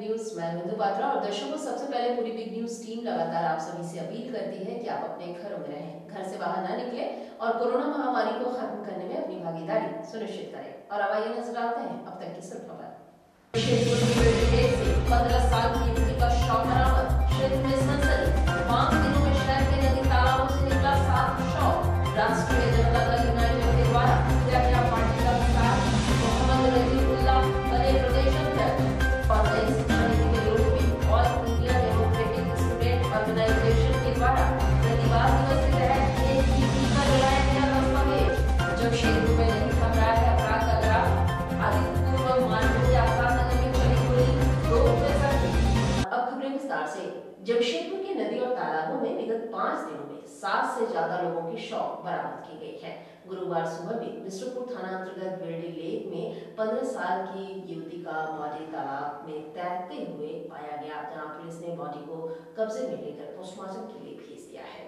News मैं बिंदु पात्रा। और दर्शकों, सबसे पहले पूरी बिग न्यूज टीम लगातार आप सभी से अपील करती है कि आप अपने घरों में रहें, घर से बाहर न निकलें और कोरोना महामारी को खत्म करने में अपनी भागीदारी सुनिश्चित करें। और अब आइए नजर डालते हैं अब तक की सुर्खियों पर। 15 साल की युवती का शव बरामद, क्षेत्र में सनसनी। 5 दिनों में शहर के नदी तालाबों से निकला 7 शव। राष्ट्रीय जनता दल यूनाइटेड के द्वारा क्या पार्टी का विस्तार, मोहम्मद रजीउल्लाह बने प्रदेश अध्यक्ष। कांग्रेस के विरोध में All India Democratic Student Organisation के द्वारा प्रतिवाद दिवस के तहत एक टीवी पर लगाया गया दस्तावेज। जमशेदपुर में नहीं थम रहा है अपराध का ग्राफ, आदित्यपुर मानपुर के आजाद नगर में चली गोली, 2 जैसा। अब खबरें विस्तार से। जमशेदपुर की नदी और तालाबों में विगत 5 दिनों में 7 से ज्यादा लोगों की शव बरामद की गई है। गुरुवार सुबह भी बिष्टुपुर थाना अंतर्गत बिरडी लेक में 15 साल की युवती का बॉडी तालाब में तैरते हुए पाया गया, जहां पुलिस ने बॉडी को कब्जे में लेकर पोस्टमार्टम के लिए भेज दिया है।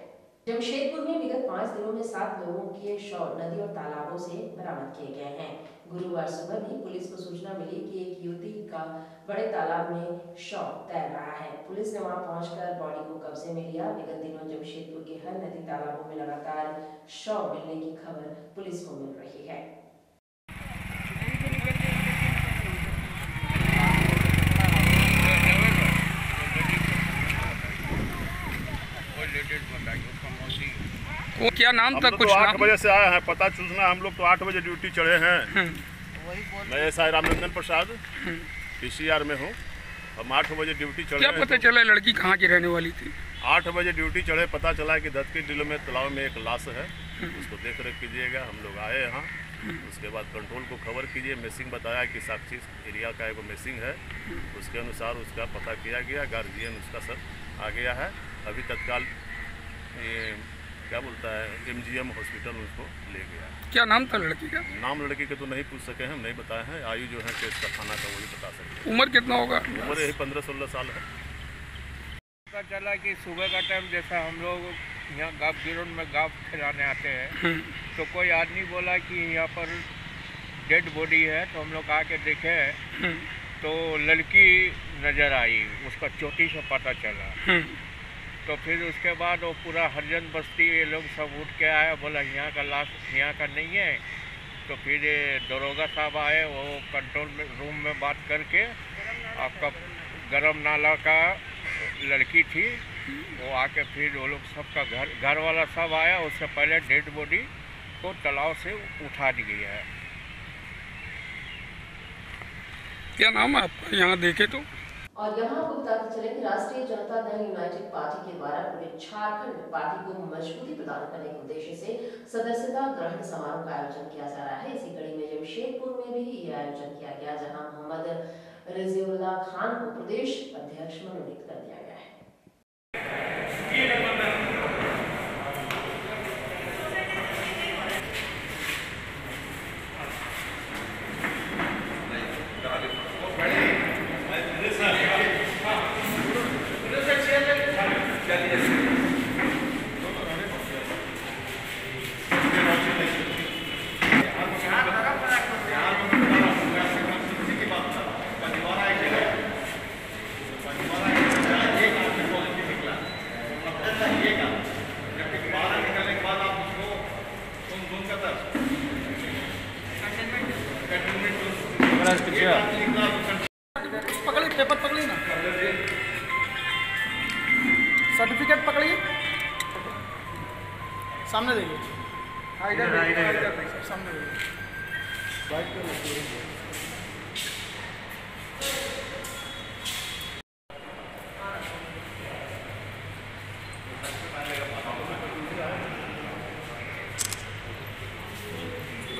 जमशेदपुर में विगत 5 दिनों में 7 लोगों के शव नदी और तालाबों से बरामद किए गए हैं। गुरुवार सुबह भी पुलिस को सूचना मिली कि एक युवती का बड़े तालाब में शव तैर रहा है। पुलिस ने वहां पहुंचकर बॉडी को कब्जे में लिया। विगत दिनों जमशेदपुर के हर नदी तालाबों में लगातार शव मिलने की खबर पुलिस को मिल रही है। वो क्या नाम था? कुछ 8 बजे से आए हैं, पता चूसना। हम लोग तो 8 बजे ड्यूटी चढ़े हैं। मैं ऐसा रामनंदन प्रसाद पीसीआर में हूँ। हम 8 बजे ड्यूटी चढ़े। क्या पता चला लड़की कहाँ की रहने वाली थी? 8 बजे ड्यूटी चढ़े, पता चला कि दत्ती टिल्लो में तालाब में एक लाश है, उसको देख रेख कीजिएगा। हम लोग आए यहाँ, उसके बाद कंट्रोल को खबर कीजिए। मिसिंग बताया कि साक्षी एरिया का एक मिसिंग है, उसके अनुसार उसका पता किया गया। गार्जियन उसका सब आ गया है। अभी तत्काल क्या बोलता है MGM हॉस्पिटल उसको ले गया। क्या नाम था लड़की का? नाम लड़की के तो नहीं पूछ सके हैं, हम नहीं बताए हैं। आयु जो है केस का थाना का वही बता सकते हैं। उम्र कितना होगा? उम्र यही 15-16 साल है। पता चला कि सुबह का टाइम जैसा हम लोग यहाँ गाँव गिरोन में गाँव खिलाने आते हैं, तो कोई आदमी बोला कि यहाँ पर डेड बॉडी है। तो हम लोग आके देखे तो लड़की नज़र आई, उसका चोटी से पता चला। तो फिर उसके बाद वो पूरा हरिजन बस्ती ये लोग सब उठ के आया, बोला यहाँ का लाश यहाँ का नहीं है। तो फिर दरोगा साहब आए, वो कंट्रोल रूम में बात करके आपका गरम नाला का लड़की थी, वो आके फिर वो लोग सबका घर वाला सब आया। उससे पहले डेड बॉडी को तालाब से उठा दी गई है। क्या नाम है आपका? यहाँ देखे तो। और यहाँ आपको बताते चले कि राष्ट्रीय जनता दल यूनाइटेड पार्टी के द्वारा पूरे झारखंड में पार्टी को मजबूती प्रदान करने के उद्देश्य से सदस्यता ग्रहण समारोह का आयोजन किया जा रहा है। इसी कड़ी में जमशेदपुर में भी ये आयोजन किया गया, जहां मोहम्मद रजीउल्लाह खान को प्रदेश अध्यक्ष मनोनीत कर दिया गया है। पकड़ी, पेपर पकड़ी ना, सर्टिफिकेट पकड़िए, सामने देखिए। सामने देखिए।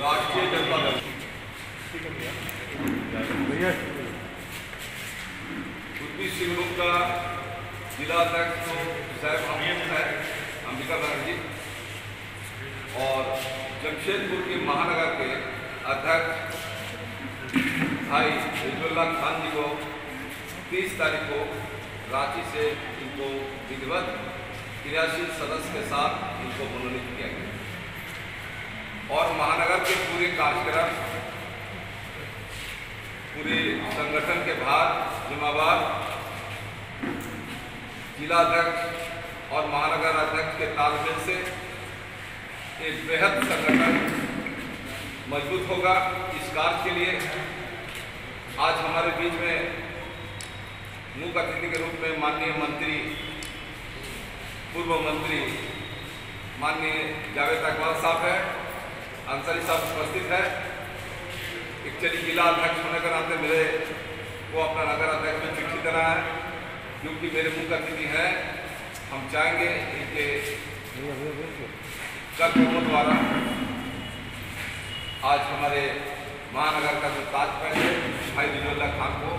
राष्ट्रीय जनता दल उत्तरी सिंहभूम का जिला अध्यक्ष तो साहब अंबिका बनर्जी और जमशेदपुर के महानगर के अध्यक्ष भाई रजीउल्लाह खान जी को 30 तारीख को रांची से इनको विधिवत क्रियाशील सदस्य के साथ इनको मनोनीत किया गया और महानगर के पूरे कार्यक्रम पूरे संगठन के भार जिम्मेवारी आभार जिला अध्यक्ष और महानगर अध्यक्ष के तालमेल से एक बृहद संगठन मजबूत होगा। इस कार्य के लिए आज हमारे बीच में मुख्य अतिथि के रूप में माननीय मंत्री, पूर्व मंत्री माननीय जावेद अकबर साहब है, अंसारी साहब उपस्थित है। एक्चुअली जिला अध्यक्ष होने के नाते मेरे को अपना नगर अध्यक्ष में चिट्ठी देना है, क्योंकि मेरे मुख्य अतिथि हैं। हम चाहेंगे इनके कर्मों द्वारा आज हमारे महानगर का जो ताज महल है भाई बिजोल्ला खान को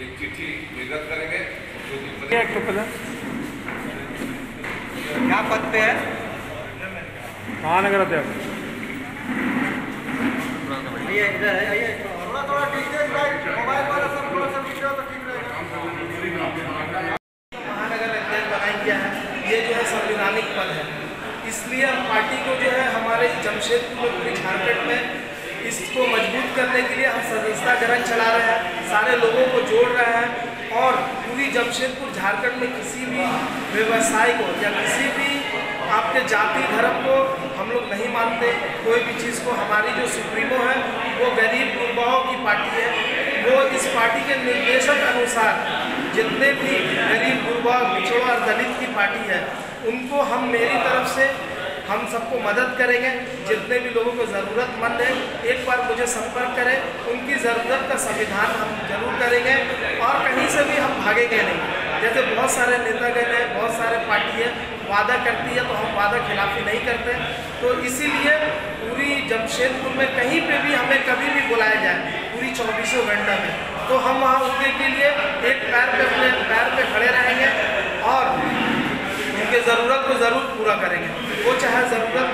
एक चिट्ठी निर्गत करेंगे, जो कि क्या पद पे है? महानगर अध्यक्ष। महानगर अध्यक्ष बनाया गया है, ये जो है संवैधानिक पद है, इसलिए हम पार्टी को जो है हमारे जमशेदपुर में, पूरे झारखंड में इसको मजबूत करने के लिए हम सदस्यता ग्रहण चला रहे हैं, सारे लोगों को जोड़ रहे हैं और पूरी जमशेदपुर झारखंड में किसी भी व्यवसाय को या किसी भी आपके जाति धर्म को हम लोग नहीं मानते। कोई भी चीज़ को, हमारी जो सुप्रीमो है वो गरीब गुरबाओं की पार्टी है, वो इस पार्टी के निर्देशक अनुसार जितने भी गरीब गुरबा, पिछड़ा और दलित की पार्टी है उनको हम मेरी तरफ से हम सबको मदद करेंगे। जितने भी लोगों को ज़रूरतमंद है एक बार मुझे संपर्क करें, उनकी ज़रूरत का संविधान हम जरूर करेंगे और कहीं से भी हम भागेंगे नहीं। जैसे बहुत सारे नेतागण हैं, बहुत सारे पार्टी है वादा करती है तो हम वादा खिलाफी नहीं करते। तो इसीलिए पूरी जमशेदपुर में कहीं पे भी हमें कभी भी बुलाया जाए पूरी 24 घंटा में, तो हम वहाँ उनके के लिए एक पैर पे अपने पैर पे खड़े रहेंगे और उनके ज़रूरत को ज़रूर पूरा करेंगे। वो चाहे ज़रूरत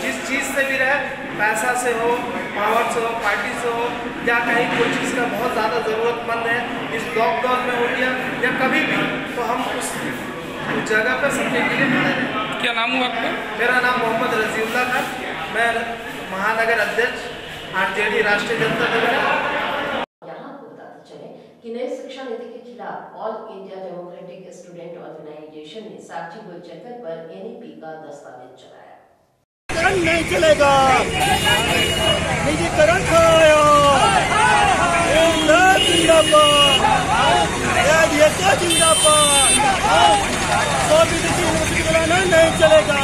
जिस चीज़ से भी रहे, पैसा से हो, पावर से हो, पार्टी से हो, या कहीं कोई चीज़ का बहुत ज़्यादा ज़रूरतमंद है, इस लॉकडाउन में हो गया या कभी भी, तो हम उस जगह पर सबके लिए खड़े रहें। क्या नाम हुआ आपका? मेरा नाम मोहम्मद रजीउल्लाह खान, मैं महानगर अध्यक्ष आरजेडी राष्ट्रीय जनता दल है। यहाँ आपको बताते चले कि नई शिक्षा नीति के खिलाफ All India Democratic Student Organisation ने साक्षी गोल चक्कर पर एनईपी का दस्तावेज चलाया। नहीं चलेगा, निजीकरण नहीं चलेगा,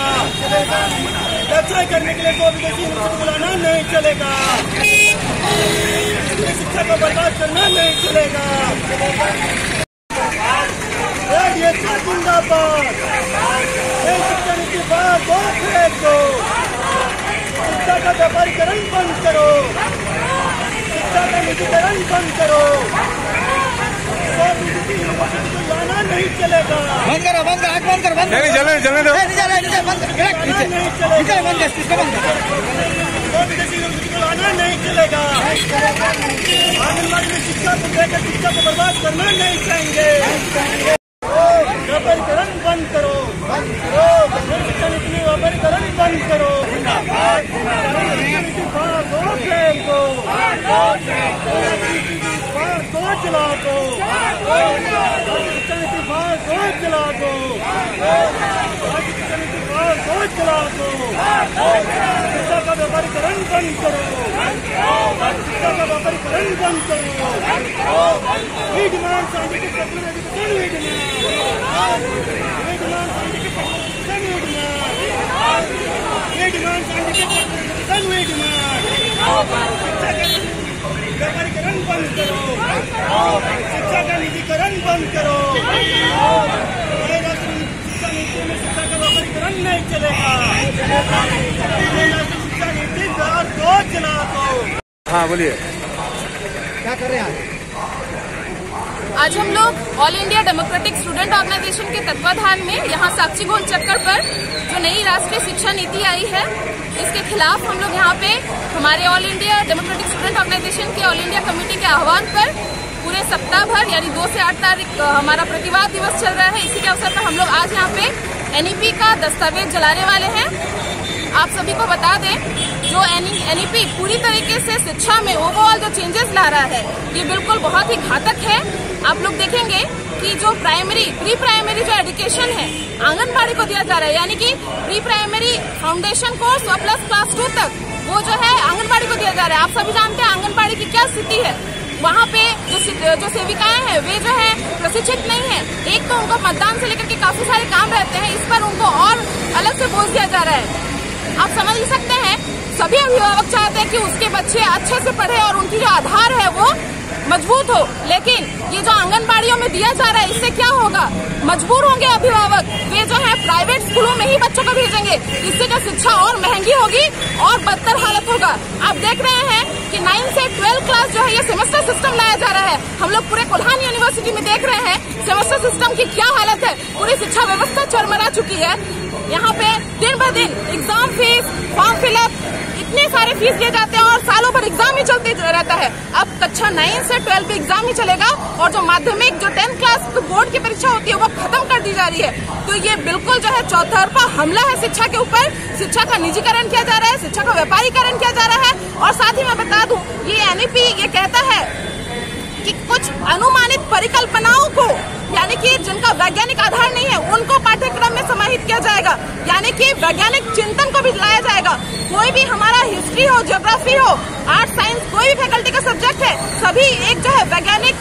व्यवसाय करने के लिए कोई विदेशी यूनिवर्सिटी बुलाना नहीं चलेगा, शिक्षा को बर्बाद करना नहीं चलेगा। जिंदाबाद, शिक्षा नीति शिक्षा का व्यापारीकरण बंद करो, शिक्षा का निजीकरण बंद करो, लाना नहीं चलेगा। बंद करो, बंद करो, बंद करो, बंद नहीं चले, चले दो, नहीं चलेगा, लाना नहीं चलेगा। आंगनबाड़ी में शिक्षा को लेकर शिक्षा को बर्बाद करना नहीं चाहेंगे। व्यापारीकरण बंद करो, बंद करो, शिक्षा नीति में व्यापारीकरण बंद करो, चला दो, चला दो, चला दो, शिक्षा का व्यापारीकरण बंद करो, शिक्षा का व्यापारीकरण बंद करो। We demand scientific population, we demand, we demand scientific population, we demand, we demand scientific population, we demand, शिक्षा का व्यापारीकरण बंद करो, शिक्षा का निजीकरण बंद करो, शिक्षा नीति में शिक्षा का व्यापारीकरण नहीं चलेगा, शिक्षा नीति को चला दो। हाँ बोलिए, क्या कर रहे हैं आज हम लोग All India Democratic Student Organisation के तत्वाधान में यहाँ साक्षी गोल चक्कर पर जो नई राष्ट्रीय शिक्षा नीति आई है इसके खिलाफ हम लोग यहाँ पे हमारे All India Democratic Student Organisation के ऑल इंडिया कमेटी के आह्वान पर पूरे सप्ताह भर यानी 2 से 8 तारीख हमारा प्रतिवाद दिवस चल रहा है। इसी के अवसर पर हम लोग आज यहाँ पे एनईपी का दस्तावेज जलाने वाले हैं। आप सभी को बता दें जो NEP पूरी तरीके से शिक्षा में ओवरऑल जो चेंजेस ला रहा है, ये बिल्कुल बहुत ही घातक है। आप लोग देखेंगे कि जो प्री प्राइमरी जो एजुकेशन है आंगनबाड़ी को दिया जा रहा है, यानी कि प्री प्राइमरी फाउंडेशन कोर्स और प्लस क्लास 2 तक वो जो है आंगनबाड़ी को दिया जा रहा है। आप सभी जानते हैं आंगनबाड़ी की क्या स्थिति है। वहाँ पे जो सेविकाएं हैं वे जो है प्रशिक्षित नहीं है। एक तो उनको मतदान से लेकर के काफी सारे काम रहते हैं, इस पर उनको और अलग से बोझ दिया जा रहा है। आप समझ ही सकते हैं, सभी अभिभावक चाहते हैं कि उसके बच्चे अच्छे से पढ़े और उनकी जो आधार है वो मजबूत हो, लेकिन ये जो आंगनबाड़ियों में दिया जा रहा है इससे क्या होगा? मजबूर होंगे अभिभावक, वे जो है प्राइवेट स्कूलों में ही बच्चों को भेजेंगे। इससे जो शिक्षा और महंगी होगी और बदतर हालत होगा। आप देख रहे हैं कि 9 से 12 क्लास जो है ये सेमेस्टर सिस्टम लाया जा रहा है। हम लोग पूरे कोल्हान यूनिवर्सिटी में देख रहे हैं सेमेस्टर सिस्टम की क्या हालत है। पूरी शिक्षा व्यवस्था चरमरा चुकी है। यहाँ पे दिन ब दिन एग्जाम फीस, फॉर्म फिलअप, इतने सारे फीस लिए जाते हैं और सालों भर एग्जाम ही चलते रहता है। अब कक्षा 9 से 12 पे एग्जाम ही चलेगा और जो माध्यमिक जो 10th क्लास बोर्ड की परीक्षा होती है वो खत्म कर दी जा रही है। तो ये बिल्कुल जो है चौतरफा हमला है शिक्षा के ऊपर। शिक्षा का निजीकरण किया जा रहा है, शिक्षा का व्यापारीकरण किया जा रहा है। और साथ ही मैं बता दूं, ये NEP ये कहता है कि कुछ अनुमानित परिकल्पनाओं को, यानी कि जिनका वैज्ञानिक आधार नहीं है, उनको पाठ्यक्रम में समाहित किया जाएगा। यानी कि वैज्ञानिक चिंतन को भी लाया जाएगा। कोई भी हमारा हिस्ट्री हो, ज्योग्राफी हो, आर्ट साइंस, कोई भी फैकल्टी का सब्जेक्ट है, सभी एक जो है वैज्ञानिक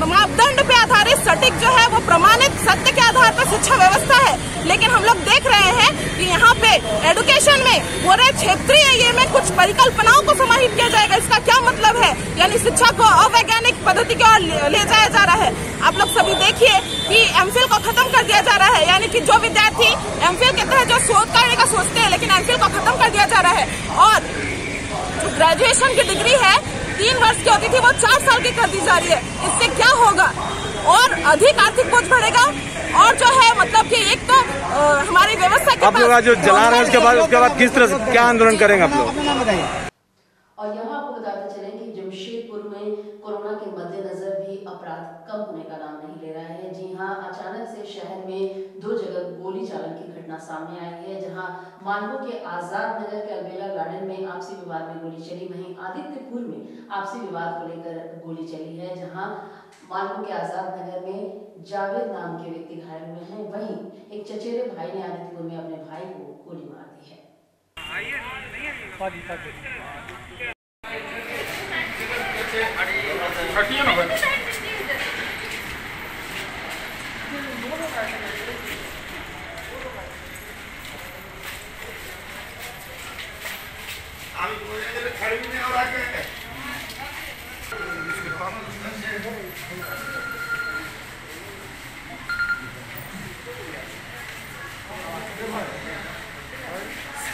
मापदंड पे आधारित सटीक जो है वो प्रमाणित सत्य के आधार पर शिक्षा व्यवस्था है। लेकिन हम लोग देख रहे हैं कि यहाँ पे एजुकेशन में पूरे क्षेत्रीय ये में कुछ परिकल्पनाओं को समाहित किया जाएगा। इसका क्या मतलब है? यानी शिक्षा को अवैज्ञानिक पद्धति की ओर ले जाया जा रहा है। आप लोग सभी देखिए कि MPhil को खत्म कर दिया जा रहा है। यानी कि जो विद्यार्थी MPhil के तहत जो शोध करने का सोचते हैं, लेकिन MPhil को खत्म कर दिया जा रहा है। और जो ग्रेजुएशन की डिग्री है 3 वर्ष की होती थी वो 4 साल की कर दी जा रही है। इससे क्या होगा? और अधिक आर्थिक बोझ बढ़ेगा। और जो है मतलब कि एक तो हमारी व्यवस्था के आप लोग जो जला रहे हैं उसके बाद किस तरह से क्या आंदोलन करेंगे आप लोग? और यहाँ आपको बताते चलें कि जमशेदपुर में कोरोना के मद्देनजर भी अपराध कम होने का नाम नहीं ले रहा है। जी हाँ, अचानक से शहर में 2 जगह गोली चालन की घटना सामने आई है। जहाँ मालवो के आजाद नगर के अलबेला गार्डन में आपसी विवाद में गोली चली, वहीं आदित्यपुर में आपसी विवाद को लेकर गोली चली है। जहाँ मालवो के आजाद नगर में जावेद नाम के व्यक्ति घायल हुए हैं, वहीं एक चचेरे भाई ने आदित्यपुर में अपने भाई को गोली मार दी है।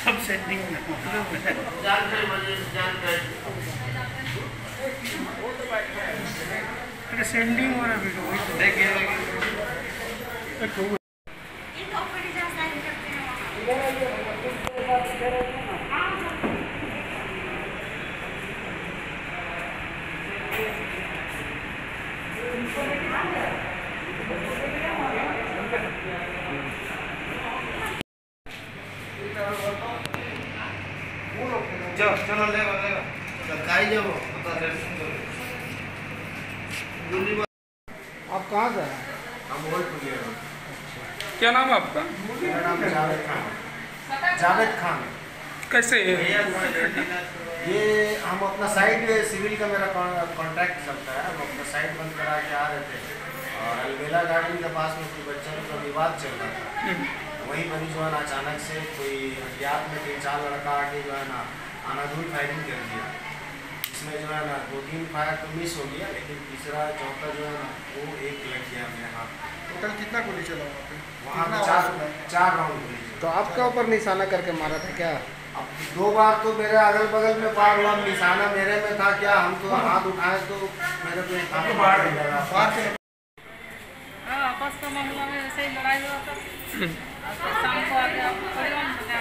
सब सेटिंग सेंडिंग हो रहा वीडियो देखिए। चलो ले आप कहाँ से हैं? क्या नाम है आपका? मेरा नाम जावेद खान। कैसे ये हम अपना साइट सिविल का मेरा कॉन्ट्रैक्ट चलता है। हम अपना साइट बंद करा के आ रहे थे और अलबेला गार्डन के पास में कोई बच्चों का विवाद चल रहा था। वहीं पर जो है ना अचानक से कोई अज्ञात में 3-4 लड़का आके जो है ना अनाधुरी फायरिंग कर दिया। इसमें जो है ना 2-3 फायर तो मिस हो गया, लेकिन तीसरा चौथा जो है ना वो एक लग गया अपने हाथ। टोटल कितना गोली चला वहाँ पे 4 राउंड गोली। तो आपका ऊपर निशाना करके मारा था क्या? अब 2 बार तो मेरे अगल बगल में फायर हुआ, निशाना मेरे में था क्या? हम तो हाथ उठाए तो मेरे पे आपस का मामला में ऐसे ही लड़ाई हुआ था। शाम को आके आपको परिवार में बताया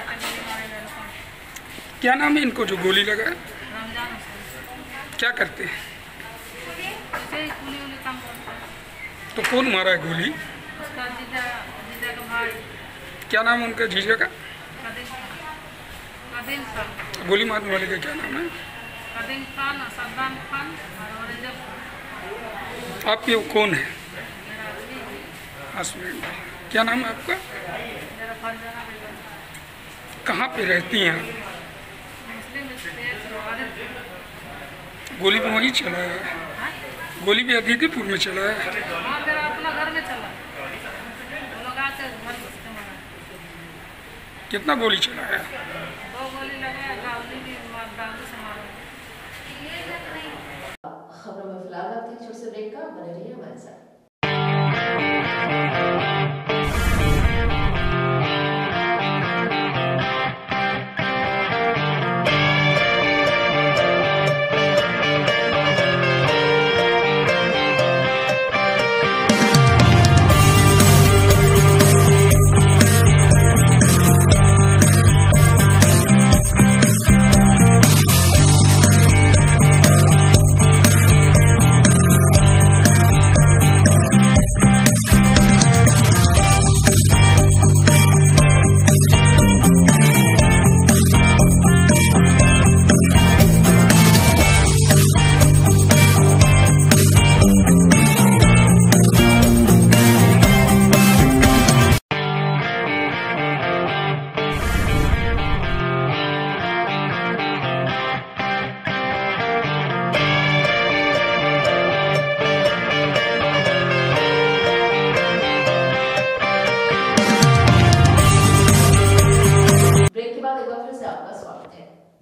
क्या नाम है इनको जो गोली लगा है? रमजान हुसैन। क्या करते हैं? ऐसे ही कुली काम करता है। तो कौन मारा है गोली? उसका जीजा का भाई। क्या नाम है उनका जीजा का? कदीर कदीम खान। गोली मारने वाले का क्या नाम है? कदीम खान, सद्दाम खान और औरंगजेब। आपके वो कौन है? मेरा आदमी हस्बैंड। क्या नाम है आपका? मेरा फरजाना बेगम। कहाँ पे रहती हैं आप? मुस्लिम स्टेट वारिद। गोली भी वहीं चला है? हाँ? गोली भी अदितिपुर में चला है? हाँ, मेरा अपना घर में चला। वो लोग आके घर घुस के मारा। कितना गोली चला है? 2 गोली लगाया, गावली भी दांतों से मारा। खबरों में फिलहाल वक्त एक छोटे से ब्रेक का, बने रहिए हमारे साथ।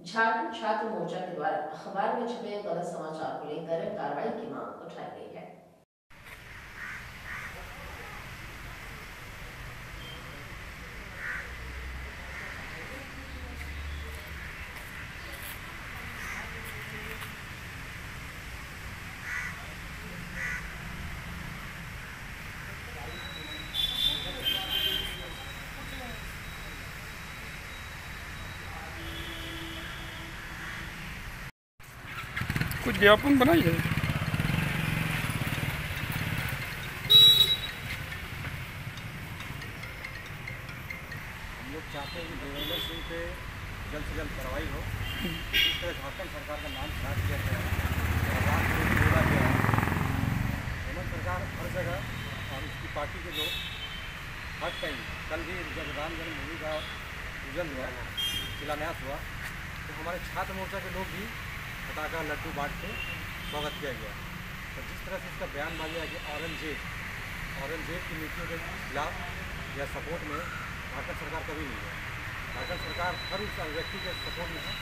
झारखंड छात्र मोर्चा के द्वारा अखबार में छपे गलत समाचार को लेकर कार्रवाई की मांग उठाई गई है। कुछ ज्ञापन बनाई है? हम लोग चाहते हैं कि देवेंद्र सिंह पे जल्द से जल्द कार्रवाई हो। इस तरह झारखंड सरकार का नाम खराब किया गया है, जोड़ा गया है। हेमंत सरकार हर जगह और उसकी पार्टी के लोग हर टाइम, कल भी जब राम जन्मभूमि का पूजन हुआ, शिलान्यास हुआ, तो हमारे छात्र मोर्चा के लोग भी पटाखा लड्डू बांट के स्वागत किया गया। तो जिस तरह से इसका बयान मांगा कि औरंगजेब की नीतियों के खिलाफ या सपोर्ट में झारखंड सरकार कभी नहीं है। झारखंड सरकार हर उस व्यक्ति के सपोर्ट में है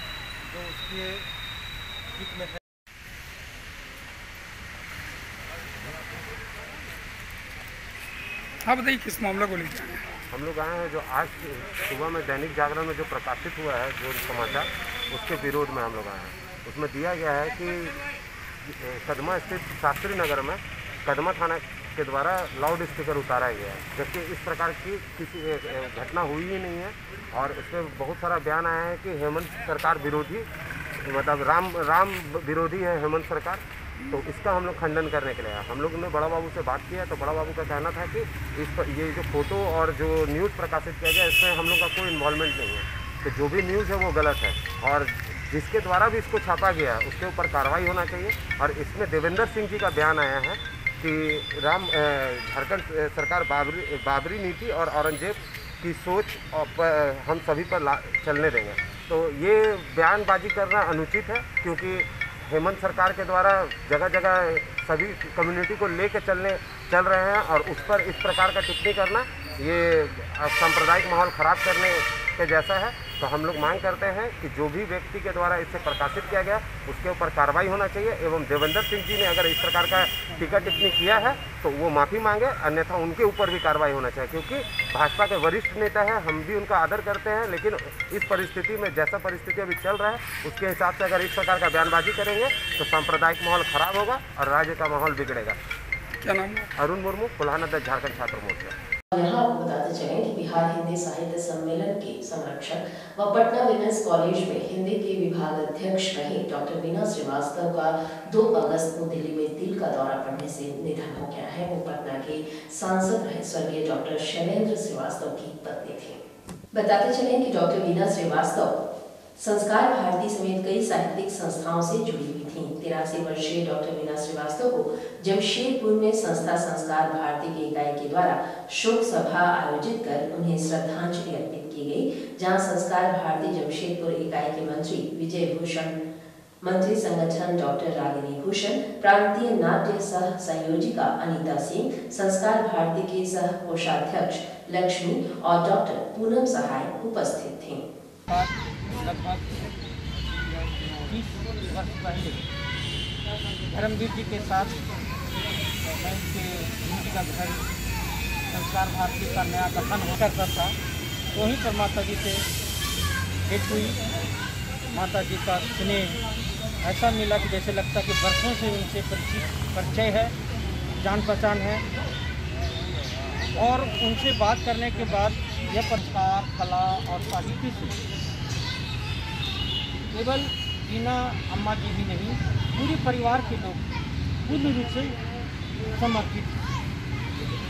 जो उसके हित में है। हाँ बताइए, किस मामला को लेकर आए हैं? हम लोग आए हैं जो आज सुबह में दैनिक जागरण में जो प्रकाशित हुआ है जो समाचार, उसके विरोध में हम लोग आए हैं। उसमें दिया गया है कि कदमा स्थित शास्त्री नगर में कदमा थाना के द्वारा लाउड स्पीकर उतारा गया है, जबकि इस प्रकार की किसी घटना हुई ही नहीं है। और इसमें बहुत सारा बयान आया है कि हेमंत सरकार विरोधी, मतलब राम विरोधी है हेमंत सरकार। तो इसका हम लोग खंडन करने के लिए आए। हम लोग ने बड़ा बाबू से बात किया तो बड़ा बाबू का कहना था कि इस पर ये जो फोटो और जो न्यूज़ प्रकाशित किया गया इसमें हम लोग का कोई इन्वॉल्वमेंट नहीं है। तो जो भी न्यूज़ है वो गलत है और जिसके द्वारा भी इसको छापा गया उसके ऊपर कार्रवाई होना चाहिए। और इसमें देवेंद्र सिंह जी का बयान आया है कि झारखंड सरकार बाबरी नीति और औरंगजेब की सोच हम सभी पर चलने देंगे। तो ये बयानबाजी करना अनुचित है, क्योंकि हेमंत सरकार के द्वारा जगह जगह सभी कम्युनिटी को लेकर चल रहे हैं और उस पर इस प्रकार का टिप्पणी करना ये सांप्रदायिक माहौल ख़राब करने के जैसा है। तो हम लोग मांग करते हैं कि जो भी व्यक्ति के द्वारा इसे प्रकाशित किया गया उसके ऊपर कार्रवाई होना चाहिए एवं देवेंद्र सिंह जी ने अगर इस प्रकार का टीका टिप्पणी किया है तो वो माफ़ी मांगे, अन्यथा उनके ऊपर भी कार्रवाई होना चाहिए। क्योंकि भाजपा के वरिष्ठ नेता हैं, हम भी उनका आदर करते हैं, लेकिन इस परिस्थिति में जैसा परिस्थिति अभी चल रहा है उसके हिसाब से अगर इस प्रकार का बयानबाजी करेंगे तो सांप्रदायिक माहौल ख़राब होगा और राज्य का माहौल बिगड़ेगा। क्या नाम है? अरुण मुर्मू, कोल्हाना झारखंड छात्र मोर्चा। यहाँ आपको बताते चलें कि बिहार हिंदी साहित्य सम्मेलन के संरक्षक व पटना विमेंस कॉलेज में हिंदी के विभागाध्यक्ष रहे डॉक्टर वीना श्रीवास्तव का 2 अगस्त को दिल्ली में दिल का दौरा पड़ने से निधन हो गया है। वो पटना के सांसद रहे स्वर्गीय डॉक्टर शैलेंद्र श्रीवास्तव की पत्नी थी। बताते चलें कि डॉक्टर वीना श्रीवास्तव संस्कार भारती समेत कई साहित्यिक संस्थाओं से जुड़ी हुई थीं। 83 वर्षीय डॉक्टर मीना श्रीवास्तव को जमशेदपुर में संस्था संस्कार भारती की इकाई के द्वारा शोक सभा आयोजित कर उन्हें श्रद्धांजलि अर्पित की गई, जहां संस्कार भारती जमशेदपुर इकाई के मंत्री विजय भूषण, मंत्री संगठन डॉक्टर रागिनी भूषण, प्रांतीय नाट्य सह संयोजिका अनीता सिंह, संस्कार भारती के सह कोषाध्यक्ष लक्ष्मी और डॉक्टर पूनम सहाय उपस्थित थे। लगभग 30 वर्ष पहले धर्मवीर जी के साथ मैं उनके जी का घर संस्कार भारती का नया गठन हो करता था। वहीं पर माता जी से भेंट हुई। माता जी का स्नेह ऐसा मिला कि जैसे लगता कि वर्षों से उनसे परिचय है, जान पहचान है। और उनसे बात करने के बाद यह संस्कार, कला और साहित्य से केवल मीना अम्मा जी ही नहीं, पूरे परिवार के लोग पूर्ण रूप से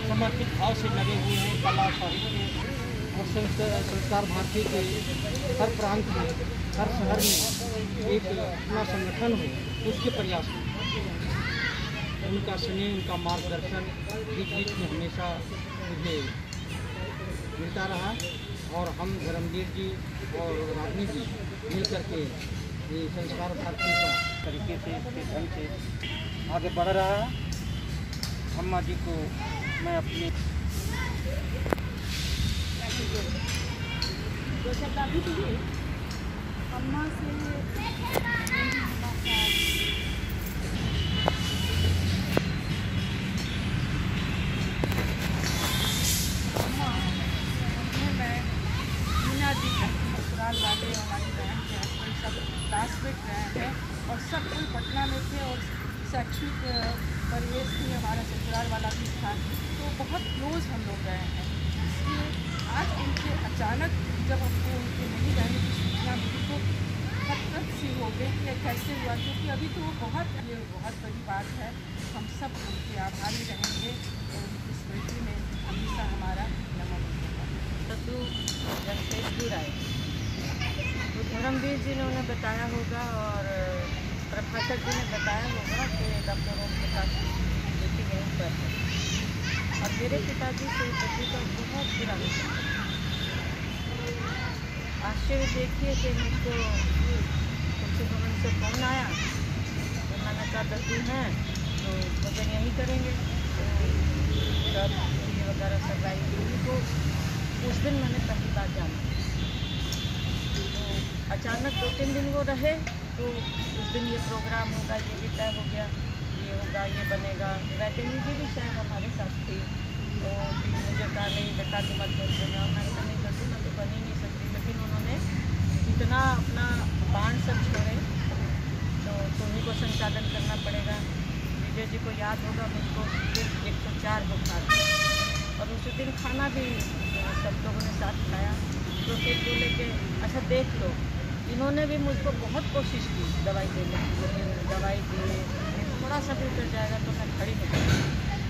समर्पित भाव से लगे हुए हैं। कला, साहित्य और संस्कार भारती के हर प्रांत में, हर शहर में एक अपना संगठन हो, उसके प्रयास में उनका स्नेह, उनका मार्गदर्शन बीच बीच में हमेशा मुझे मिलता रहा। और हम धर्मवीर जी और रागिनी जी मिल करके ये संस्कार भारती का तरीके से, इसके ढंग से आगे बढ़ रहा है। अम्मा जी को मैं अपनी अम्मा से ससुराल वाले, हमारी बहन के हस्बैंड सब क्लासमेट रहे हैं और सब कोई पटना में थे और शैक्षणिक परिवेश भी हमारा ससुराल वाला भी था, तो बहुत क्लोज हम लोग रहे हैं। इसलिए आज उनसे अचानक जब हमको उनके नहीं रहने की सूचना मिली तो हद सी हो गई कि कैसे हुआ, क्योंकि अभी तो वो बहुत बड़ी बात है। हम सब उनके आभारी रहेंगे और उनकी स्मृति में हमेशा हमारा नमन होगा। तो जमशेदपुर आए तो धर्मवीर जी ने उन्हें बताया होगा और प्रभाकर जी ने बताया होगा कि डॉक्टर ओम प्रकाश बेटी यहीं पर है। और मेरे पिताजी से बेटी का बहुत बुरा विचार। आश्चर्य देखिए कि मुझको तुलसी भवन से फोन आया तो मैंने कहा दद्दू हैं तो भजन यहीं करेंगे, तो सब वगैरह सब आई को उस दिन मैंने पहली बार जाना। तो अचानक 2-3 दिन वो रहे तो उस दिन ये प्रोग्राम होगा, ये भी तय हो गया, ये होगा, ये बनेगा। वैटेनी जी भी शायद हमारे साथ थी, तो मुझे कहा नहीं बेटा तुम मत बोल देना। मैंने कहा नहीं करती, मैं तो बन ही नहीं सकती। लेकिन उन्होंने इतना अपना बाण सब छोड़े तो तुम्हीं को संचालन करना पड़ेगा। विजय जी को याद होगा, मुझको फिर 104 बुखार और उस दिन खाना भी सब लोगों ने साथ खाया। तो फिर बोले कि अच्छा देख लो, इन्होंने भी मुझको बहुत कोशिश की दवाई देने की, लेकिन दवाई दिए थोड़ा सा भी उतर जाएगा तो मैं खड़ी नहीं कर।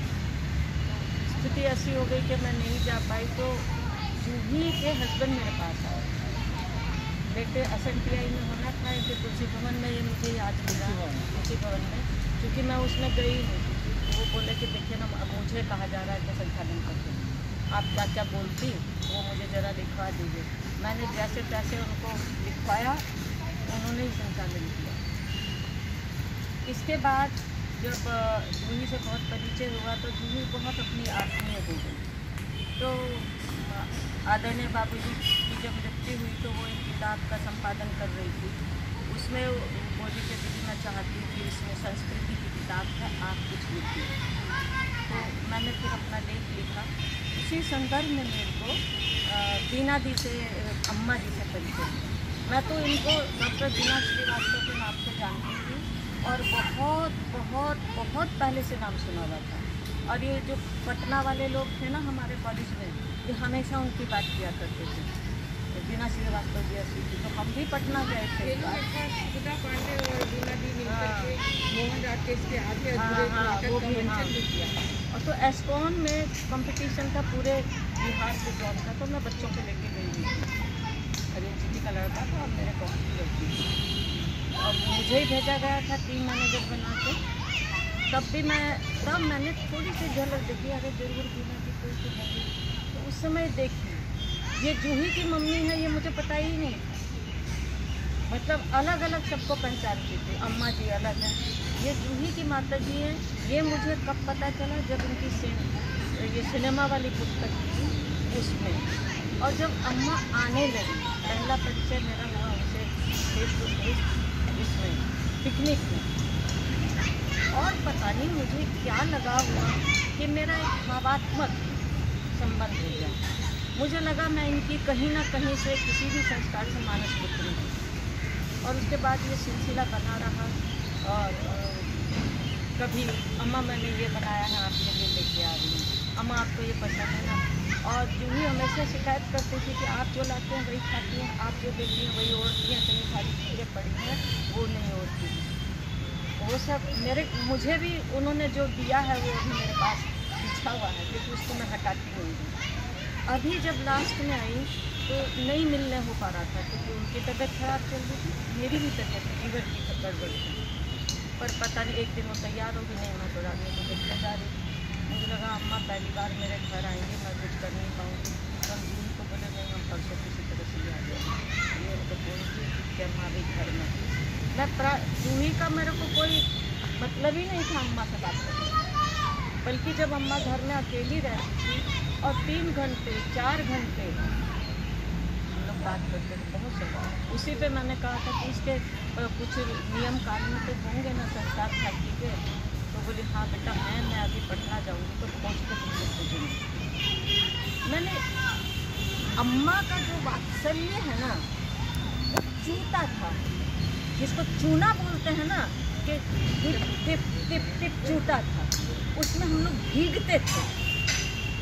स्थिति ऐसी हो गई कि मैं नहीं जा पाई। तो जूही के हस्बैंड मेरे पास आए, बेटे SNTI में होना था कि तुलसी भवन में, ये मुझे आज मिला तुलसी भवन में, क्योंकि मैं उसमें गई नहीं। वो बोले कि देखिए ना अब मुझे कहा जा रहा है कि संचालन करके आप क्या क्या बोलती वो मुझे ज़रा लिखवा दीजिए। मैंने जैसे तैसे उनको लिखवाया, उन्होंने ही संचालन किया। इसके बाद जब जूही से बहुत परिचय हुआ तो जूही बहुत अपनी आत्मीय हो गई। तो आदरणीय बाबूजी की जब मृत्यु हुई तो वो एक किताब का संपादन कर रही थी। उसमें बोली कि दीदी मैं चाहती हूँ कि इसमें संस्कृति की किताब है, आप कुछ लिखिए। तो मैंने फिर अपना लेख लिखा। उसी संदर्भ में मेरे को बीना दी से, अम्मा जी से परिचय। मैं तो इनको डॉक्टर बीना श्रीवास्तव के नाम से जानती थी और बहुत बहुत बहुत पहले से नाम सुना हुआ था। और ये जो पटना वाले लोग थे ना हमारे कॉलेज में, ये हमेशा उनकी बात किया करते थे, बीना श्रीवास्तव जी ऐसी थी। तो हम भी पटना गए थे। सुधा पांडे और बीना दी मिलकर के मोहन राकेश के आगे वो भी किया। और तो एस्कॉन में कंपटीशन था पूरे बिहार से जॉब था, तो मैं बच्चों को लेके गई हुई थी। अरे जी का लड़का था और मेरे गाँव की लड़की थी। अब मुझे ही भेजा गया था टीम मैनेजर बना के। तब मैंने थोड़ी सी झलक देखी, अरे जरूर बीना की कोई तो होगी। तो उस समय देखी ये जूही की मम्मी है, ये मुझे पता ही नहीं। मतलब अलग अलग सबको पहचानती थी, अम्मा जी अलग हैं, ये जूही की माता जी हैं। ये मुझे कब पता चला, जब उनकी ये सिनेमा वाली पुस्तक थी उसमें। और जब अम्मा आने लगी, पहला परिचय मेरा हुआ उनसे फेस टू फेस इसमें पिकनिक में। और पता नहीं मुझे क्या लगा हुआ कि मेरा एक भावात्मक संबंध हो गया। मुझे लगा मैं इनकी कहीं ना कहीं से किसी भी संस्कार से मानस पुत्री हूँ। और उसके बाद ये सिलसिला बना रहा। और कभी अम्मा मैंने ये बनाया है, आपके लिए लेके आ रही हूँ, अम्मा आपको ये पसंद है ना। और जूही हमेशा शिकायत करती थी कि आप जो लाते हैं वही खाती हैं, आप जो देती हैं वही ओढ़ती हैं, कहीं सारी चीज़ें पड़ी हैं वो नहीं ओढ़ती। वो सब मुझे भी उन्होंने जो दिया है वो अभी मेरे पास बिछा हुआ है, क्योंकि उसको मैं हटाती नहीं हूँ। अभी जब लास्ट में आई तो नहीं मिलने हो पा रहा था, क्योंकि उनकी तबीयत खराब चल रही थी, मेरी भी तबीयत लीवर की गड़बड़ थी। पर पता नहीं एक दिन वो तैयार होगी, नहीं मैं तो रानी को देखने जा रही। मुझे लगा अम्मा पहली बार मेरे घर आएंगे, मैं कुछ कर नहीं पाऊँगी। हम जूही को बोले नहीं, हम परसों किसी तरह से आ जाएंगे। ये उनको बोलती कि अम्मा भी घर में। मैं जूही का मेरे को कोई मतलब ही नहीं था अम्मा से बात करने, बल्कि जब अम्मा घर में अकेली रहती थी और 3 घंटे 4 घंटे हम लोग बात करते थे, बहुत समय। उसी पे मैंने कहा था कि इसके कुछ नियम कानून तो होंगे ना संस्कार खाती के। तो बोली हाँ बेटा मैं अभी पटना जाऊँगी तो पहुँच के तुमसे पूछूँगी। मैंने अम्मा का जो वात्सल्य है ना, वो चूता था, जिसको चूना बोलते हैं ना, कि टिप टिप टिप टिप चूटा था। उसमें हम लोग भीगते थे,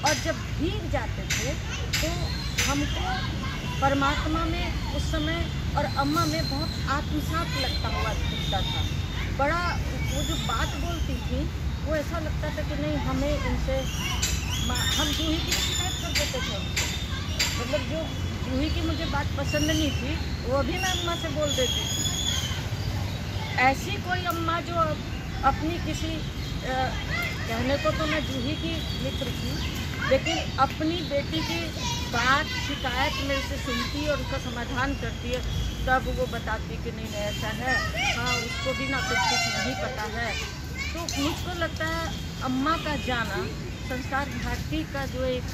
और जब भीग जाते थे तो हमको परमात्मा में उस समय और अम्मा में बहुत आत्मसात लगता हुआ दिखता था। बड़ा वो जो बात बोलती थी वो ऐसा लगता था कि नहीं हमें इनसे हम जूही की शिकायत कर देते थे उनसे। मतलब जो जूही की मुझे बात पसंद नहीं थी वो भी मैं अम्मा से बोल देती थी। ऐसी कोई अम्मा जो अपनी किसी कहने को तो मैं जूही की मित्र थी, लेकिन अपनी बेटी की बात शिकायत मेरे से सुनती और उसका समाधान करती है, तब वो बताती कि नहीं ऐसा है, हाँ उसको भी ना कुछ नहीं पता है। तो मुझको लगता है अम्मा का जाना संस्कार भारती का जो एक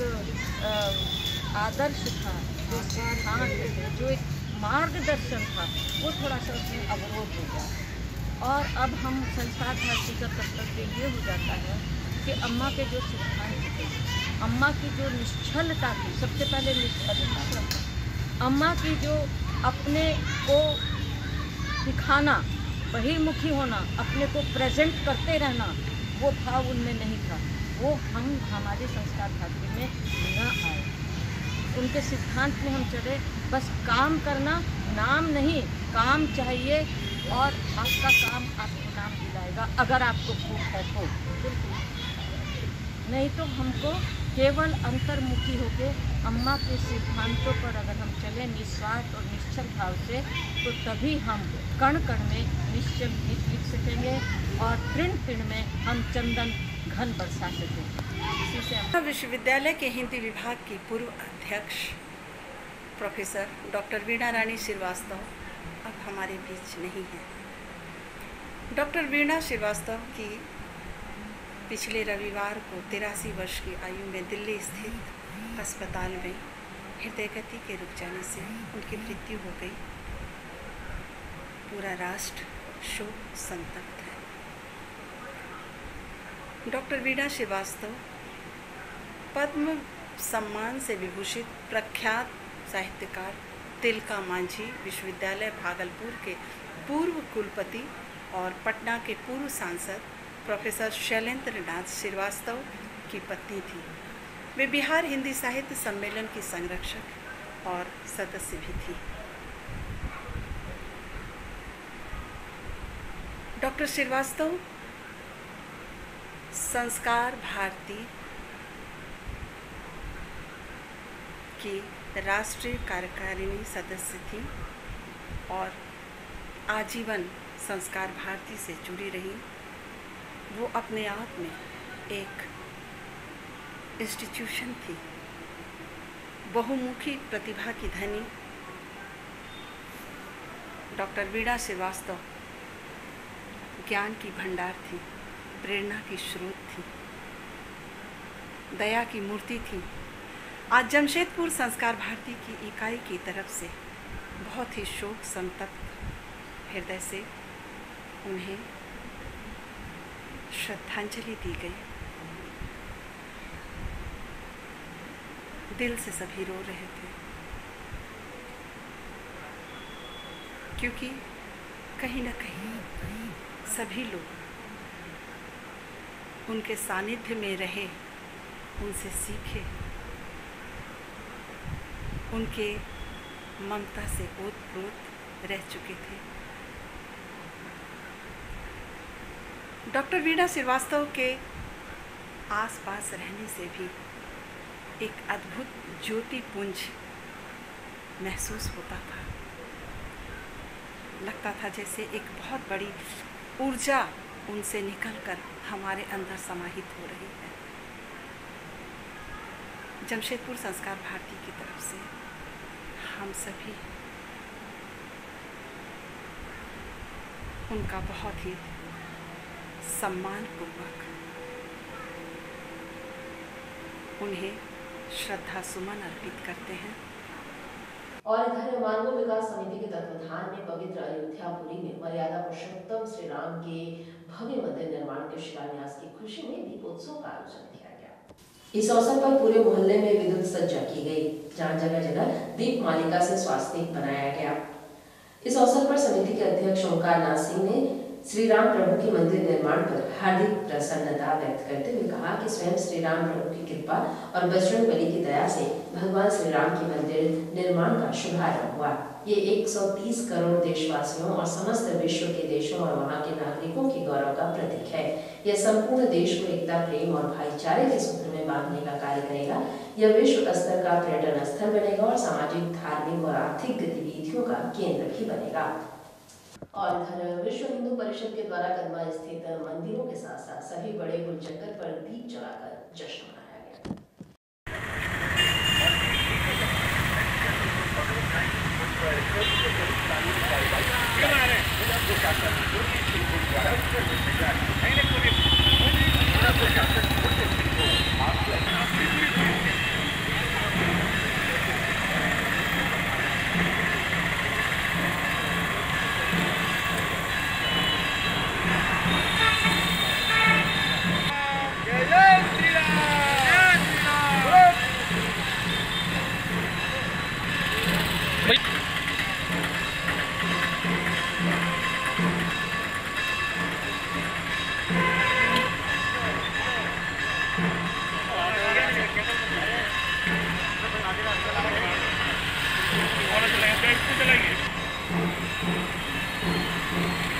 आदर्श था, जो सिद्धांत थे, जो एक मार्गदर्शन था, वो थोड़ा सा उसमें अवरोध हो गया। और अब हम संस्कार भारती का कर्तव्य ये हो जाता है कि अम्मा के जो सिद्धांत थे, अम्मा की जो निश्चलता थी, सबसे पहले निश्चलता, अम्मा की जो अपने को दिखाना, बहिर्मुखी होना, अपने को प्रेजेंट करते रहना, वो भाव उनमें नहीं था। वो हमारे संस्कार भारती में न आए। उनके सिद्धांत में हम चले, बस काम करना, नाम नहीं, काम चाहिए, और आपका काम आपको नाम दिलाएगा अगर आपको भूख है तो। नहीं तो हमको केवल अंतर्मुखी होकर अम्मा के सिद्धांतों पर अगर हम चलें निस्वार्थ और निश्चल भाव से, तो तभी हम कण कण में निश्चल गीत लिख सकेंगे और तृण तृण में हम चंदन घन बरसा सकेंगे। इसी से विश्वविद्यालय के हिंदी विभाग की पूर्व अध्यक्ष प्रोफेसर डॉक्टर वीणा रानी श्रीवास्तव अब हमारे बीच नहीं है। डॉक्टर वीणा श्रीवास्तव की पिछले रविवार को 83 वर्ष की आयु में दिल्ली स्थित अस्पताल में हृदय गति के रुक जाने से उनकी मृत्यु हो गई। पूरा राष्ट्र शोक संतप्त है। डॉक्टर वीणा श्रीवास्तव पद्म सम्मान से विभूषित प्रख्यात साहित्यकार तिलका मांझी विश्वविद्यालय भागलपुर के पूर्व कुलपति और पटना के पूर्व सांसद प्रोफेसर शैलेंद्र नाथ श्रीवास्तव की पत्नी थी। वे बिहार हिंदी साहित्य सम्मेलन की संरक्षक और सदस्य भी थी। डॉक्टर श्रीवास्तव संस्कार भारती की राष्ट्रीय कार्यकारिणी सदस्य थी और आजीवन संस्कार भारती से जुड़ी रही। वो अपने आप में एक इंस्टीट्यूशन थी, बहुमुखी प्रतिभा की धनी डॉक्टर वीणा श्रीवास्तव ज्ञान की भंडार थी, प्रेरणा की स्रोत थी, दया की मूर्ति थी। आज जमशेदपुर संस्कार भारती की इकाई की तरफ से बहुत ही शोक संतप्त हृदय से उन्हें श्रद्धांजलि दी गई। दिल से सभी रो रहे थे, क्योंकि कहीं न कहीं सभी लोग उनके सानिध्य में रहे, उनसे सीखे, उनके ममता से ओतप्रोत रह चुके थे। डॉक्टर वीणा श्रीवास्तव के आसपास रहने से भी एक अद्भुत ज्योतिपुंज महसूस होता था। लगता था जैसे एक बहुत बड़ी ऊर्जा उनसे निकलकर हमारे अंदर समाहित हो रही है। जमशेदपुर संस्कार भारती की तरफ से हम सभी उनका बहुत ही सम्मानपूर्वक उन्हें श्रद्धा सुमन अर्पित करते हैं। और इधर मानव विकास समिति के तत्वाधान में पवित्र अयोध्यापुरी में मर्यादा पुरुषोत्तम श्री राम के भव्य मंदिर निर्माण के शिलान्यास की खुशी में दीपोत्सव का आयोजन किया गया। इस अवसर पर पूरे मोहल्ले में विद्युत सज्जा की गई, जहां जगह जगह दीप मालिका से स्वास्तिक बनाया गया। इस अवसर पर समिति के अध्यक्ष ओंकार नाथ सिंह ने श्री राम प्रभु के मंदिर निर्माण पर हार्दिक प्रसन्नता व्यक्त करते हुए कहा कि स्वयं श्री राम प्रभु की कृपा और बजरंगबली की दया से भगवान श्री राम के मंदिर निर्माण का शुभारंभ हुआ। ये 130 करोड़ देशवासियों और समस्त विश्व के देशों और वहां के नागरिकों के गौरव का प्रतीक है। यह संपूर्ण देश को एकता, प्रेम और भाईचारे के सूत्र में बांधने का कार्य करेगा। यह विश्व स्तर का पर्यटन स्थल बनेगा और सामाजिक, धार्मिक और आर्थिक गतिविधियों का केंद्र भी बनेगा। और इधर विश्व हिंदू परिषद के द्वारा कदमा स्थित मंदिरों के साथ साथ सभी बड़े गुल चक्कर पर दीप जलाकर जश्न मनाया गया।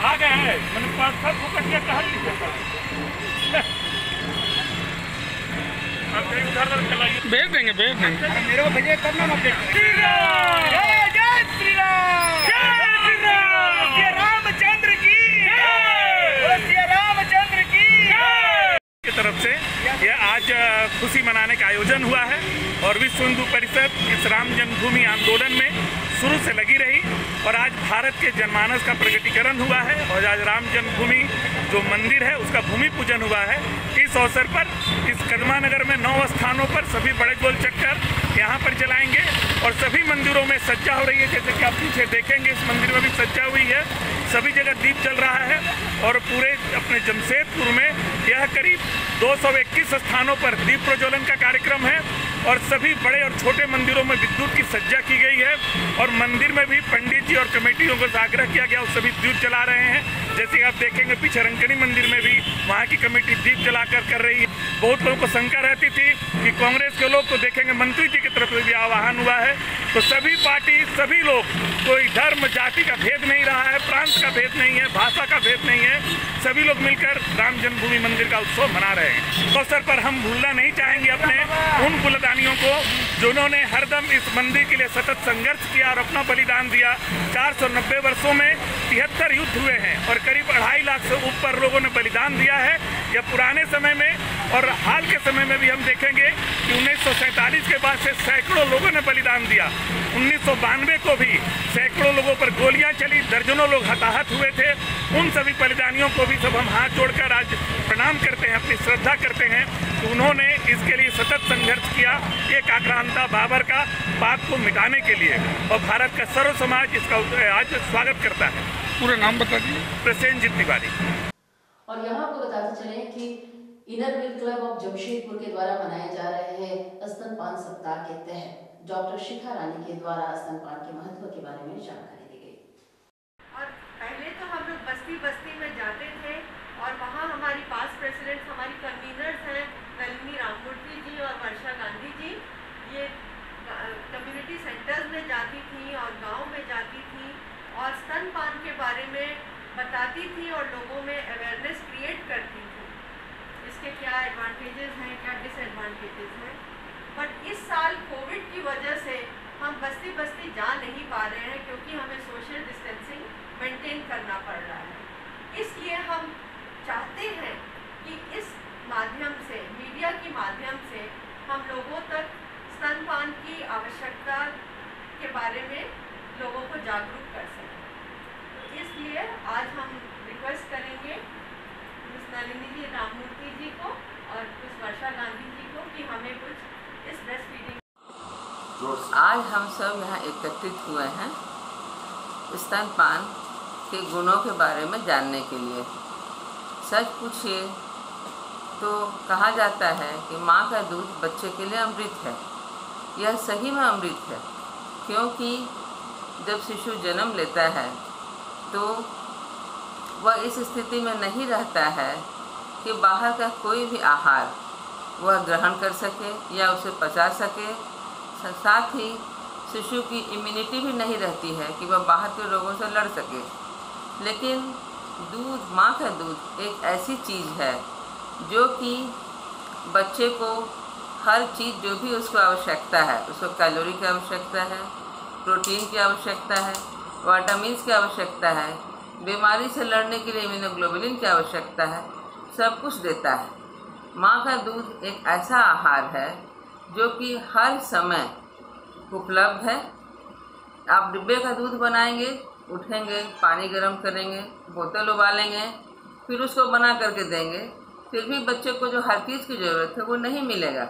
आ गए हैं मैंने 5-7 फुकटिया कहा भेज देंगे मेरे को भेजिए तब ना मत श्री राम जय श्री राम श्री रामचंद्र की श्री रामचंद्र की तरफ से यह आज खुशी मनाने का आयोजन हुआ है और विश्व हिंदू परिषद इस राम जन्मभूमि आंदोलन में शुरू से लगी रही और आज भारत के जनमानस का प्रकटीकरण हुआ है और आज राम जन्मभूमि जो मंदिर है उसका भूमि पूजन हुआ है। इस अवसर पर इस कदमा नगर में 9 स्थानों पर सभी बड़े गोल चक्कर यहाँ पर जलाएंगे और सभी मंदिरों में सज्जा हो रही है। जैसे कि आप पीछे देखेंगे इस मंदिर में भी सज्जा हुई है, सभी जगह दीप जल रहा है और पूरे अपने जमशेदपुर में यह करीब 221 स्थानों पर दीप प्रज्वलन का कार्यक्रम है और सभी बड़े और छोटे मंदिरों में विद्युत की सज्जा की गई है और मंदिर में भी पंडित जी और कमेटियों को आग्रह किया गया, सभी दीप जला रहे हैं। जैसे कि आप देखेंगे पीछे रंकनी मंदिर में भी वहाँ की कमेटी दीप जलाकर कर रही है। बहुत लोगों को शंका रहती थी कि कांग्रेस के लोग तो देखेंगे मंत्री जी की तरफ से भी आह्वान हुआ है, तो सभी पार्टी सभी लोग, कोई धर्म जाति का भेद नहीं रहा है, प्रांत का भेद नहीं है, भाषा का भेद नहीं है, सभी लोग मिलकर राम जन्मभूमि मंदिर का उत्सव मना रहे हैं। अवसर पर हम भूलना नहीं चाहेंगे अपने उन बलिदानियों को, जिन्होंने हरदम इस मंदिर के लिए सतत संघर्ष किया और अपना बलिदान दिया। 490 वर्षों में 73 युद्ध हुए हैं और करीब 2.5 लाख से ऊपर लोगों ने बलिदान दिया है। यह पुराने समय में और हाल के समय में भी हम देखेंगे कि 1947 के बाद से सैकड़ों लोगों ने बलिदान दिया। 1992 को भी सैकड़ों लोगों पर गोलियां चली, दर्जनों लोग हताहत हुए थे। उन सभी बलिदानियों को भी सब हम हाथ जोड़कर आज प्रणाम करते हैं, अपनी श्रद्धा करते हैं कि उन्होंने इसके लिए सतत संघर्ष किया, एक आक्रांता बाबर का पाप को मिटाने के लिए, और भारत का सर्व समाज इसका आज स्वागत करता है। पूरा नाम बता दीजिए। प्रसेनजीत तिवारी। और यहाँ आपको बताते चले कि inner wheel club of Jamshedpur के द्वारा मनाए जा रहे हैं स्तनपान सप्ताह के तहत डॉक्टर शिखा रानी के द्वारा स्तनपान के महत्व के बारे में जानकारी दी गई। और पहले तो हम लोग बस्ती बस्ती में जाते थे और वहाँ हमारी पास प्रेसिडेंट्स, हमारी कन्वीनर्स हैं नलिनी राममूर्ति जी और वर्षा गांधी जी, ये कम्युनिटी सेंटर्स में जाती थी और गांव में जाती थी और स्तनपान के बारे में बताती थी और लोगों में अवेयरनेस क्रिएट करती थी, इसके क्या एडवांटेजेस हैं, क्या डिसएडवांटेजेस हैं। बट इस साल कोविड की वजह से हम बस्ती बस्ती जा नहीं पा रहे हैं क्योंकि हमें सोशल डिस्टेंसिंग मेंटेन करना पड़ रहा है। इसलिए हम चाहते हैं कि इस माध्यम से, मीडिया के माध्यम से हम लोगों तक स्तनपान की आवश्यकता के बारे में लोगों को जागरूक कर सकें। तो इसलिए आज हम रिक्वेस्ट करेंगे मिस नलिनी जी राममूर्ति जी को और मिस वर्षा गांधी जी को कि हमें कुछ इस ब्रेस्ट फीडिंग। आज हम सब यहाँ एकत्रित हुए हैं स्तनपान के गुणों के बारे में जानने के लिए। सच पूछिए तो कहा जाता है कि माँ का दूध बच्चे के लिए अमृत है। यह सही में अमृत है, क्योंकि जब शिशु जन्म लेता है तो वह इस स्थिति में नहीं रहता है कि बाहर का कोई भी आहार वह ग्रहण कर सके या उसे पचा सके। साथ ही शिशु की इम्यूनिटी भी नहीं रहती है कि वह बाहर के रोगों से लड़ सके। लेकिन दूध, माँ का दूध एक ऐसी चीज़ है जो कि बच्चे को हर चीज़ जो भी उसको आवश्यकता है, उसको कैलोरी की आवश्यकता है, प्रोटीन की आवश्यकता है, विटामिन्स की आवश्यकता है, बीमारी से लड़ने के लिए इम्यूनोग्लोबुलिन की आवश्यकता है, सब कुछ देता है। माँ का दूध एक ऐसा आहार है जो कि हर समय उपलब्ध है। आप डिब्बे का दूध बनाएंगे, उठेंगे, पानी गर्म करेंगे, बोतल उबालेंगे, फिर उसको बना करके देंगे, फिर भी बच्चे को जो हर चीज़ की ज़रूरत है वो नहीं मिलेगा।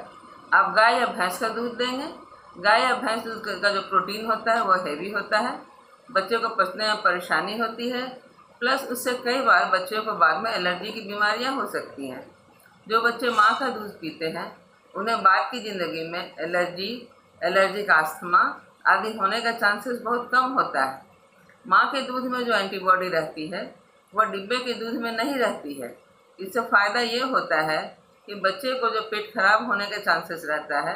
आप गाय या भैंस का दूध देंगे, गाय या भैंस दूध का जो प्रोटीन होता है वह हैवी होता है, बच्चे को पचने में परेशानी होती है, प्लस उससे कई बार बच्चों को बाद में एलर्जी की बीमारियां हो सकती हैं। जो बच्चे माँ का दूध पीते हैं उन्हें बाद की ज़िंदगी में एलर्जी का अस्थमा आदि होने का चांसेस बहुत कम होता है। माँ के दूध में जो एंटीबॉडी रहती है वह डिब्बे के दूध में नहीं रहती है। इससे फ़ायदा ये होता है कि बच्चे को जो पेट खराब होने का चांसेस रहता है,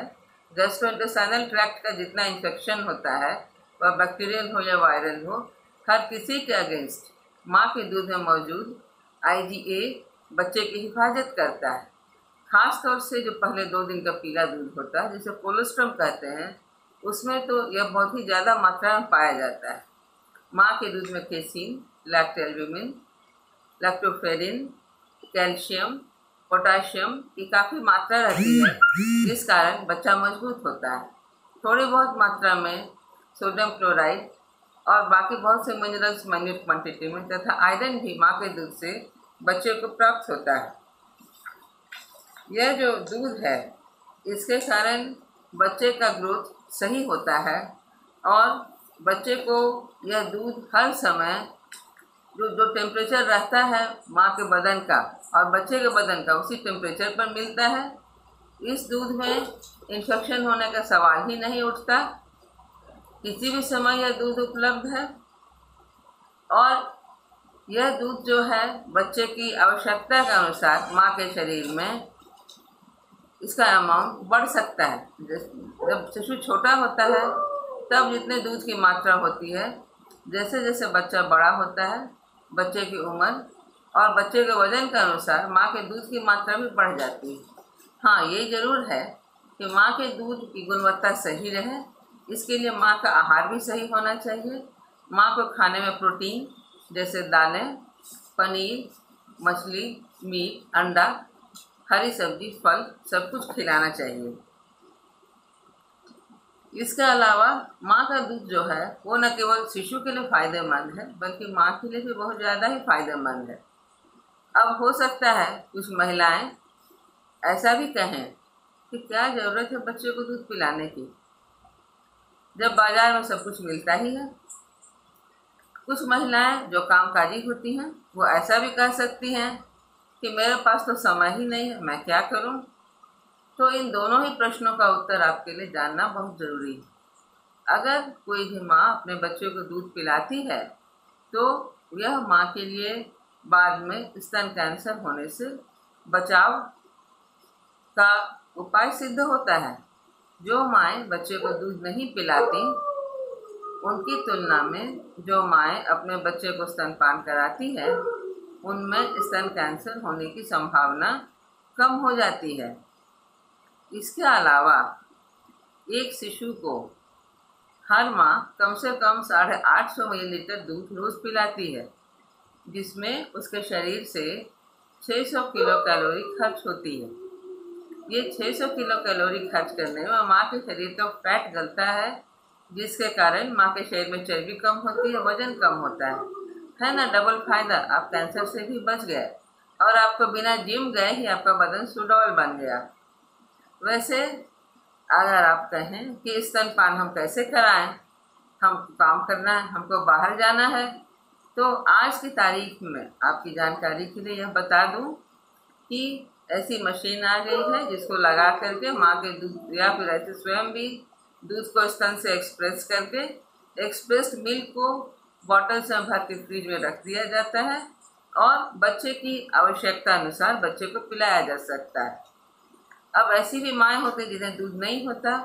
गैस्ट्रोइंटेस्टाइनल ट्रैक्ट का जितना इन्फेक्शन होता है, वह बैक्टीरियल हो या वायरल हो, हर किसी के अगेंस्ट माँ के दूध में मौजूद IgA बच्चे की हिफाजत करता है। ख़ास तौर से जो पहले 2 दिन का पीला दूध होता है, जिसे कोलोस्ट्रम कहते हैं, उसमें तो यह बहुत ही ज़्यादा मात्रा में पाया जाता है। माँ के दूध में casein, lactoalbumin, lactoferrin, calcium, potassium की काफ़ी मात्रा रहती है, जिस कारण बच्चा मजबूत होता है। थोड़ी बहुत मात्रा में सोडियम क्लोराइड और बाकी बहुत से मिनरल्स माइन्यूट क्वांटिटी में तथा आयरन भी माँ के दूध से बच्चे को प्राप्त होता है। यह जो दूध है इसके कारण बच्चे का ग्रोथ सही होता है और बच्चे को यह दूध हर समय जो टेम्परेचर रहता है माँ के बदन का और बच्चे के बदन का उसी टेम्परेचर पर मिलता है। इस दूध में इन्फेक्शन होने का सवाल ही नहीं उठता, किसी भी समय यह दूध उपलब्ध है और यह दूध जो है बच्चे की आवश्यकता के अनुसार माँ के शरीर में इसका अमाउंट बढ़ सकता है। जब शिशु छोटा होता है तब जितने दूध की मात्रा होती है, जैसे जैसे बच्चा बड़ा होता है बच्चे की उम्र और बच्चे के वजन के अनुसार माँ के दूध की मात्रा भी बढ़ जाती है। हाँ, ये ज़रूर है कि माँ के दूध की गुणवत्ता सही रहे, इसके लिए माँ का आहार भी सही होना चाहिए। माँ को खाने में प्रोटीन जैसे दालें, पनीर, मछली, मीट, अंडा, हरी सब्जी, फल सब कुछ खिलाना चाहिए। इसके अलावा माँ का दूध जो है वो न केवल शिशु के लिए फ़ायदेमंद है बल्कि माँ के लिए भी बहुत ज़्यादा ही फ़ायदेमंद है। अब हो सकता है कुछ महिलाएं ऐसा भी कहें कि क्या ज़रूरत है बच्चे को दूध पिलाने की, जब बाज़ार में सब कुछ मिलता ही है। कुछ महिलाएं जो कामकाजी होती हैं वो ऐसा भी कह सकती हैं कि मेरे पास तो समय ही नहीं है, मैं क्या करूं। तो इन दोनों ही प्रश्नों का उत्तर आपके लिए जानना बहुत ज़रूरी है। अगर कोई भी माँ अपने बच्चे को दूध पिलाती है तो यह माँ के लिए बाद में स्तन कैंसर होने से बचाव का उपाय सिद्ध होता है। जो माएँ बच्चे को दूध नहीं पिलाती उनकी तुलना में जो माएँ अपने बच्चे को स्तनपान कराती है उनमें स्तन कैंसर होने की संभावना कम हो जाती है। इसके अलावा एक शिशु को हर माँ कम से कम 850 मिलीलीटर दूध रोज़ पिलाती है, जिसमें उसके शरीर से 600 किलो कैलोरी खर्च होती है। ये 600 किलो कैलोरी खर्च करने में माँ के शरीर का फैट गलता है, जिसके कारण माँ के शरीर में चर्बी कम होती है, वजन कम होता है ना। डबल फायदा, आप कैंसर से भी बच गए और आपको बिना जिम गए ही आपका बदन सुडौल बन गया। वैसे अगर आप कहें कि स्तनपान हम कैसे कराएं, हमको काम करना है, हमको बाहर जाना है, तो आज की तारीख में आपकी जानकारी के लिए यह बता दूं कि ऐसी मशीन आ गई है जिसको लगा करके माँ के दूध या फिर ऐसे स्वयं भी दूध को स्तन से एक्सप्रेस करके एक्सप्रेस्ड मिल्क को बॉटल से भर के फ्रिज में रख दिया जाता है और बच्चे की आवश्यकता अनुसार बच्चे को पिलाया जा सकता है। अब ऐसी भी माएँ होती हैं जिन्हें दूध नहीं होता,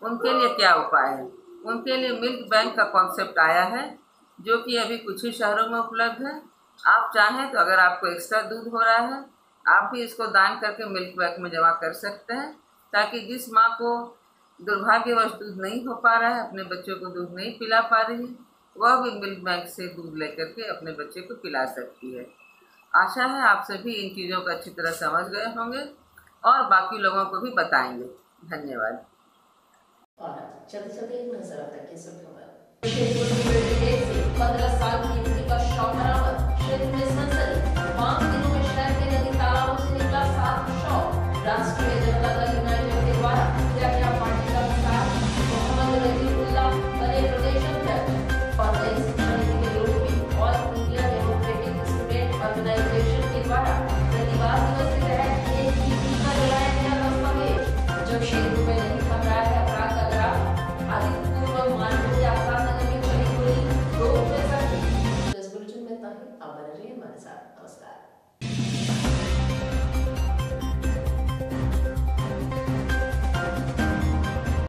उनके लिए क्या उपाय है? उनके लिए मिल्क बैंक का कॉन्सेप्ट आया है जो कि अभी कुछ ही शहरों में उपलब्ध है। आप चाहें तो अगर आपको एक्स्ट्रा दूध हो रहा है आप भी इसको दान करके मिल्क बैंक में जमा कर सकते हैं, ताकि जिस माँ को दुर्भाग्यवश दूध नहीं हो पा रहा है, अपने बच्चों को दूध नहीं पिला पा रही है, वह भी मिल्क बैंक से दूध लेकर के अपने बच्चे को पिला सकती है। आशा है आप सभी इन चीज़ों को अच्छी तरह समझ गए होंगे और बाकी लोगों को भी बताएंगे। धन्यवाद। और चलते चलते एक नजर आता है सब खबर। 15 साल की युवती का शव बरामद, क्षेत्र में सनसनी। 5 दिनों में शहर के नदी तालाबों से निकला 7 शव। राष्ट्रीय जनता दल यूनाइटेड के द्वारा किया गया पार्टी का विस्तार। मोहम्मद रजीउल्लाह बने प्रदेश अध्यक्ष और नई शिक्षा नीति के विरोध में All India Democratic Student Organisation के द्वारा प्रतिवाद दिवस के तहत एक का जलाया गया दस्तावेज। जमशेदपुर में नहीं थम रहा है अपराध का ग्राफ। आदित्य पूर्व मानपुर के आजाद नगर में चली गोली, 2 बजे तक। इस बुलेटिन में इतना ही। आप बने रहिए हमारे साथ। नमस्कार।